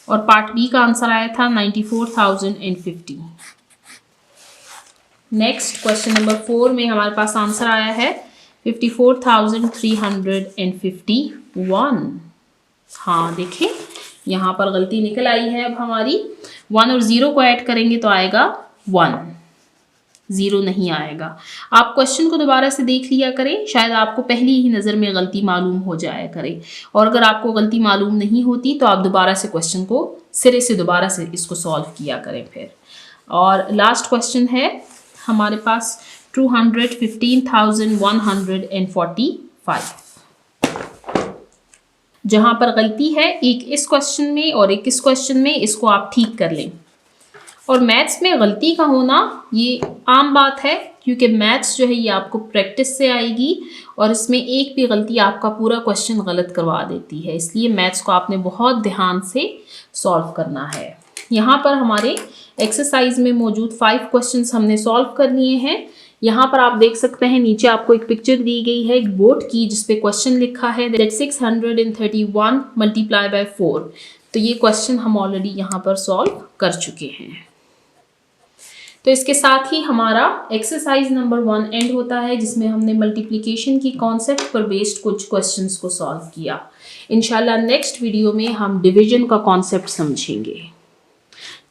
और पार्ट बी का आंसर आया था 94,050। नेक्स्ट क्वेश्चन नंबर 4 में हमारे पास आंसर आया है 54,351। हाँ देखिए यहाँ पर गलती निकल आई है। अब हमारी 1 और 0 को ऐड करेंगे तो आएगा 1, 0 नहीं आएगा। आप क्वेश्चन को दोबारा से देख लिया करें, शायद आपको पहली ही नज़र में गलती मालूम हो जाया करे। और अगर आपको गलती मालूम नहीं होती तो आप दोबारा से क्वेश्चन को सिरे से दोबारा से इसको सॉल्व किया करें फिर। और लास्ट क्वेश्चन है हमारे पास 215,145। जहाँ पर गलती है एक इस क्वेश्चन में और एक इस क्वेश्चन में, इसको आप ठीक कर लें। और मैथ्स में गलती का होना ये आम बात है, क्योंकि मैथ्स जो है ये आपको प्रैक्टिस से आएगी और इसमें एक भी गलती आपका पूरा क्वेश्चन गलत करवा देती है। इसलिए मैथ्स को आपने बहुत ध्यान से सॉल्व करना है। यहाँ पर हमारे एक्सरसाइज में मौजूद 5 क्वेश्चंस हमने सॉल्व कर लिए हैं। यहाँ पर आप देख सकते हैं नीचे आपको एक पिक्चर दी गई है एक बोर्ड की, जिसपे क्वेश्चन लिखा है that 631 मल्टीप्लाई बाय 4। तो ये क्वेश्चन हम ऑलरेडी यहाँ पर सॉल्व कर चुके हैं। तो इसके साथ ही हमारा एक्सरसाइज नंबर 1 एंड होता है, जिसमें हमने मल्टीप्लिकेशन की कॉन्सेप्ट पर बेस्ड कुछ क्वेश्चंस को सॉल्व किया। इंशाल्लाह नेक्स्ट वीडियो में हम डिवीजन का कॉन्सेप्ट समझेंगे।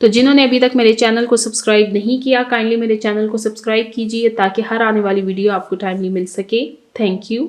तो जिन्होंने अभी तक मेरे चैनल को सब्सक्राइब नहीं किया, काइंडली मेरे चैनल को सब्सक्राइब कीजिए ताकि हर आने वाली वीडियो आपको टाइमली मिल सके। Thank you.